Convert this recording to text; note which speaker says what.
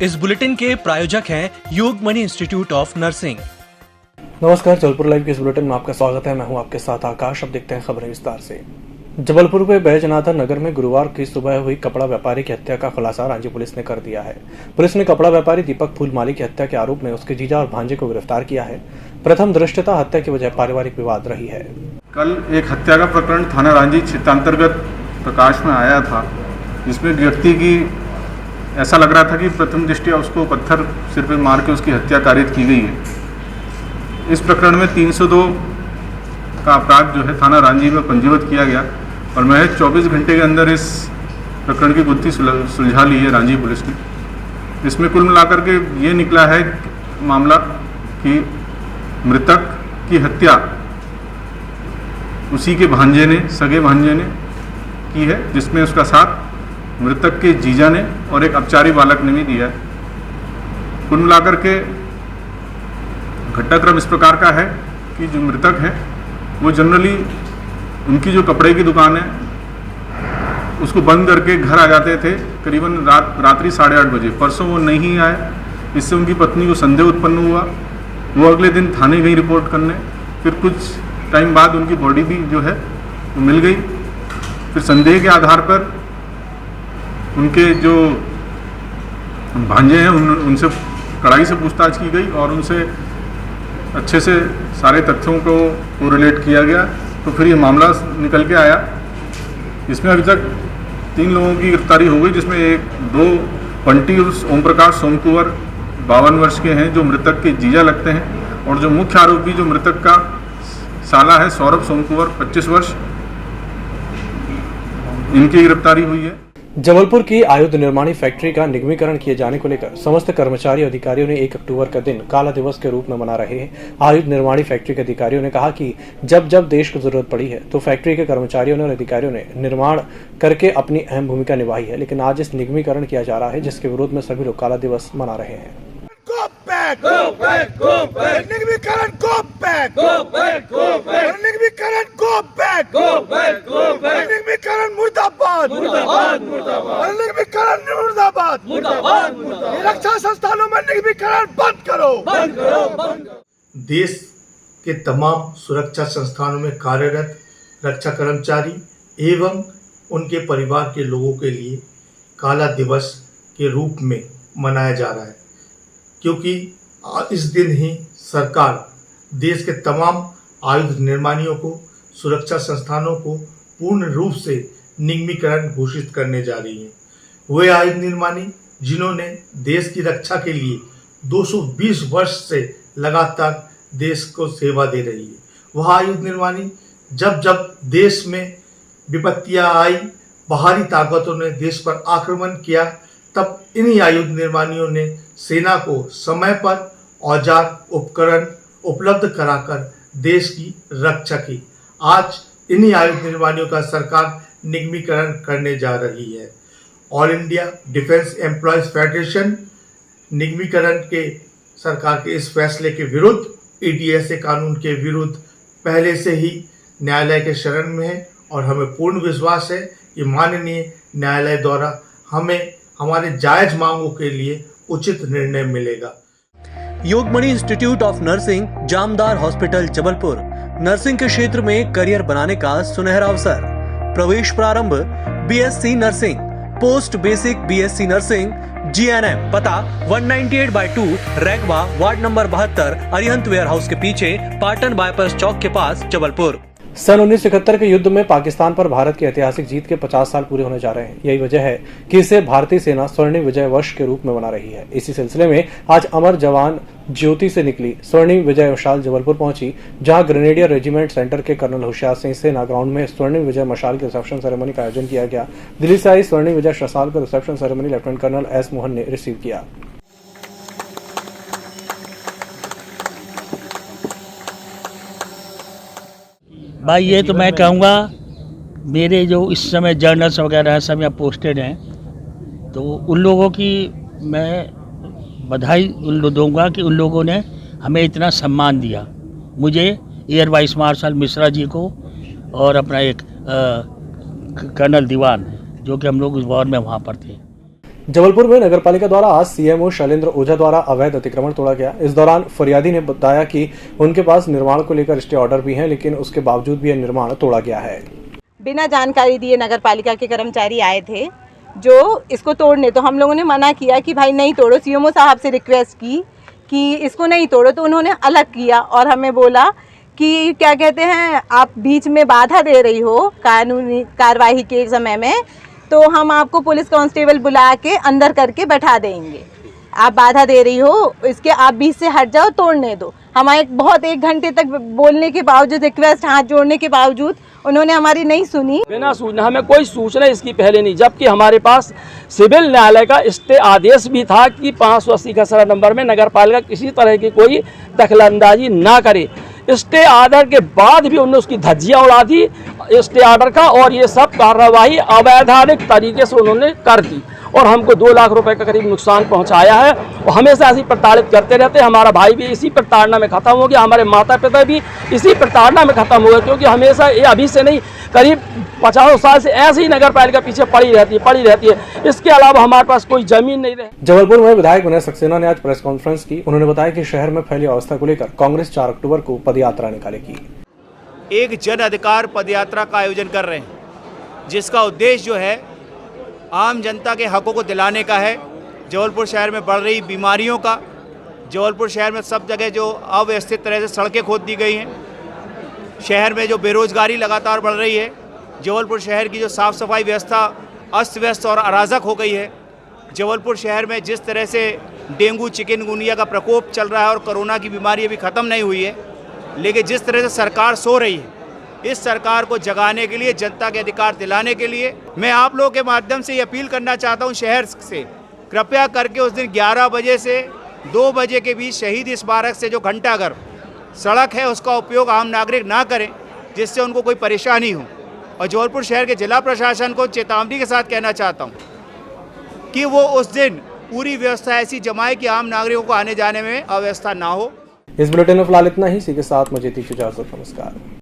Speaker 1: इस बुलेटिन के प्रायोजक हैं योगमणि इंस्टीट्यूट ऑफ नर्सिंग।
Speaker 2: नमस्कार, जबलपुर लाइव के इस बुलेटिन में आपका स्वागत है। मैं हूं आपके साथ आकाश। अब देखते हैं खबरें विस्तार से। जबलपुर के बैजनाथ नगर में गुरुवार की सुबह हुई कपड़ा व्यापारी की हत्या का खुलासा रांची पुलिस ने कर दिया है। पुलिस ने कपड़ा व्यापारी दीपक फूलमाली की हत्या के आरोप में उसके जीजा और भांजे को गिरफ्तार किया है। प्रथम दृष्टता हत्या की वजह पारिवारिक विवाद रही है।
Speaker 3: कल एक हत्या का प्रकरण थाना रांची क्षेत्रांतर्गत प्रकाश में आया था, जिसमें व्यक्ति की ऐसा लग रहा था कि प्रथम दृष्टया उसको पत्थर सिर पे मार के उसकी हत्या कारित की गई है। इस प्रकरण में 302 का अपराध जो है थाना रांची में पंजीबद्ध किया गया और महज 24 घंटे के अंदर इस प्रकरण की गुत्थी सुलझा ली है रांची पुलिस ने। इसमें कुल मिलाकर के ये निकला है मामला कि मृतक की हत्या उसी के भांजे ने, सगे भांजे ने की है, जिसमें उसका साथ मृतक के जीजा ने और एक अपचारी बालक ने भी दिया है। कुल मिलाकर के घटनाक्रम इस प्रकार का है कि जो मृतक है वो जनरली उनकी जो कपड़े की दुकान है उसको बंद करके घर आ जाते थे करीबन रात्रि 8:30 बजे। परसों वो नहीं आए, इससे उनकी पत्नी को संदेह उत्पन्न हुआ। वो अगले दिन थाने गई रिपोर्ट करने। फिर कुछ टाइम बाद उनकी बॉडी भी जो है वो मिल गई। फिर संदेह के आधार पर उनके जो भांजे हैं उनसे कड़ाई से पूछताछ की गई और उनसे अच्छे से सारे तथ्यों को कोरिलेट किया गया। तो फिर ये मामला निकल के आया, जिसमें अभी तक 3 लोगों की गिरफ्तारी हो गई, जिसमें 2 पंटी ओम प्रकाश सोमकुंवर 52 वर्ष के हैं जो मृतक के जीजा लगते हैं, और जो मुख्य आरोपी जो मृतक का साला है सौरभ सोमकुंवर 25 वर्ष, इनकी गिरफ्तारी हुई है।
Speaker 2: जबलपुर की आयुध निर्माणी फैक्ट्री का निगमीकरण किए जाने को लेकर समस्त कर्मचारी अधिकारियों ने 1 अक्टूबर का दिन काला दिवस के रूप में मना रहे हैं। आयुध निर्माणी फैक्ट्री के अधिकारियों ने कहा कि जब जब देश को जरूरत पड़ी है तो फैक्ट्री के कर्मचारियों ने और अधिकारियों ने निर्माण करके अपनी अहम भूमिका निभाई है, लेकिन आज इस निगमीकरण किया जा रहा है, जिसके विरोध में सभी लोग काला दिवस मना रहे हैं।
Speaker 4: रक्षा संस्थानों में निगमीकरण बंद करो। देश के तमाम सुरक्षा संस्थानों में कार्यरत रक्षा कर्मचारी एवं उनके परिवार के लोगों के लिए काला दिवस के रूप में मनाया जा रहा है, क्योंकि इस दिन ही सरकार देश के तमाम आयुध निर्माणियों को, सुरक्षा संस्थानों को पूर्ण रूप से निगमीकरण घोषित करने जा रही है। वे आयुध निर्माणी जिन्होंने देश की रक्षा के लिए 220 वर्ष से लगातार देश को सेवा दे रही है, वह आयुध निर्माणी जब जब देश में विपत्तियां आई, बाहरी ताकतों ने देश पर आक्रमण किया, तब इन्हीं आयुध निर्माणियों ने सेना को समय पर औजार उपकरण उपलब्ध कराकर देश की रक्षा की। आज इन्हीं आयुध निर्माणियों का सरकार निगमीकरण करने जा रही है। All India defence employees federation निगमीकरण के सरकार के इस फैसले के विरुद्ध, EDSA कानून के विरुद्ध पहले से ही न्यायालय के शरण में है और हमें पूर्ण विश्वास है कि माननीय न्यायालय द्वारा हमें हमारे जायज मांगों के लिए उचित निर्णय मिलेगा।
Speaker 1: Yogmani institute of nursing, Jamdar hospital, Jabalpur. Nursing के क्षेत्र में करियर बनाने का सुनहरा अवसर। प्रवेश प्रारंभ BSc nursing, post basic BSc nursing, GNM। पता 198/2 Raigwa, ward number 72, Arihant warehouse के पीछे, पाटन बाईपास चौक के पास, जबलपुर।
Speaker 2: सन 1971 के युद्ध में पाकिस्तान पर भारत की ऐतिहासिक जीत के 50 साल पूरे होने जा रहे हैं। यही वजह है कि इसे भारतीय सेना स्वर्णिम विजय वर्ष के रूप में मना रही है। इसी सिलसिले में आज अमर जवान ज्योति से निकली स्वर्णिम विजय मशाल जबलपुर पहुंची, जहां ग्रेनेडियर रेजिमेंट सेंटर के कर्नल होशियार सिंह सेना ग्राउंड में स्वर्णिम विजय मशाल के रिसेप्शन सेरेमनी का आयोजन किया गया। दिल्ली से आई स्वर्णिम विजय मशाल का reception ceremony lieutenant colonel S Mohan ने रिसीव किया।
Speaker 5: भाई ये तो मैं कहूँगा, मेरे जो इस समय जर्नल्स वगैरह सब यहाँ पोस्टेड हैं, तो उन लोगों की मैं बधाई दूंगा कि उन लोगों ने हमें इतना सम्मान दिया। मुझे air vice marshal Mishra ji को और अपना एक कर्नल दीवान, जो कि हम लोग उस वॉर में वहाँ पर थे।
Speaker 2: जबलपुर में नगरपालिका द्वारा आज सीएमओ शैलेंद्र ओझा द्वारा अवैध अतिक्रमण तोड़ा गया। इस दौरान फरियादी ने बताया कि उनके पास निर्माण को लेकर स्टे ऑर्डर भी हैं, लेकिन उसके बावजूद भी यह निर्माण तोड़ा गया है।
Speaker 6: बिना जानकारी दिए नगरपालिका के कर्मचारी आए थे जो इसको तोड़ने, तो हम लोगों ने मना किया कि भाई नहीं तोड़ो। सीएमओ साहब से रिक्वेस्ट की कि इसको नहीं तोड़ो, तो उन्होंने अलग किया और हमें बोला कि क्या कहते हैं, आप बीच में बाधा दे रही हो कानूनी कार्यवाही के समय में, तो हम आपको पुलिस कांस्टेबल बुला के अंदर करके बैठा देंगे। आप बाधा दे रही हो, इसके आप बीच से हट जाओ, तोड़ने दो। हमारे बहुत 1 घंटे तक बोलने के बावजूद, रिक्वेस्ट हाथ जोड़ने के बावजूद उन्होंने हमारी नहीं सुनी।
Speaker 7: बिना सूचना, हमें कोई सूचना इसकी पहले नहीं, जबकि हमारे पास सिविल न्यायालय का स्टे आदेश भी था कि 580 का सरल नंबर में नगरपालिका किसी तरह की कोई दखलंदाजी ना करे। स्टे ऑर्डर के बाद भी उन्होंने उसकी धज्जियां उड़ा दी स्टे ऑर्डर का, और ये सब कार्रवाई अवैधानिक तरीके से उन्होंने कर दी और हमको 2 लाख रुपए का करीब नुकसान पहुंचाया है। और हमेशा ऐसी प्रताड़ित करते रहते हैं। हमारा भाई भी इसी प्रताड़ना में खत्म हो गया, हमारे माता पिता भी इसी प्रताड़ना में खत्म हो गए, क्योंकि हमेशा ये अभी से नहीं, करीब 50 साल से ऐसे ही नगरपालिका पीछे पड़ी रहती है। इसके अलावा हमारे पास कोई जमीन नहीं रहे।
Speaker 2: जबलपुर में विधायक विनय सक्सेना ने आज प्रेस कॉन्फ्रेंस की। उन्होंने बताया कि शहर में फैली अवस्था को लेकर कांग्रेस 4 अक्टूबर को पदयात्रा निकालेगी।
Speaker 8: एक जन अधिकार पदयात्रा का आयोजन कर रहे हैं, जिसका उद्देश्य जो है आम जनता के हकों को दिलाने का है। जबलपुर शहर में बढ़ रही बीमारियों का, जबलपुर शहर में सब जगह जो अव्यवस्थित तरह से सड़कें खोद दी गई हैं, शहर में जो बेरोजगारी लगातार बढ़ रही है, जबलपुर शहर की जो साफ़ सफाई व्यवस्था अस्त व्यस्त और अराजक हो गई है, जबलपुर शहर में जिस तरह से डेंगू चिकनगुनिया का प्रकोप चल रहा है और कोरोना की बीमारी अभी ख़त्म नहीं हुई है, लेकिन जिस तरह से सरकार सो रही है, इस सरकार को जगाने के लिए, जनता के अधिकार दिलाने के लिए मैं आप लोगों के माध्यम से ये अपील करना चाहता हूँ शहर से, कृपया करके उस दिन 11 बजे से 2 बजे के बीच शहीद स्मारक से जो घंटाघर सड़क है उसका उपयोग आम नागरिक ना करें, जिससे उनको कोई परेशानी हो। और जबलपुर शहर के जिला प्रशासन को चेतावनी के साथ कहना चाहता हूँ कि वो उस दिन पूरी व्यवस्था ऐसी जमाए कि आम नागरिकों को आने जाने में अव्यवस्था ना हो।
Speaker 2: इस बुलेटिन में फिलहाल इतना ही। इसी के साथ मुझे इजाजत, नमस्कार।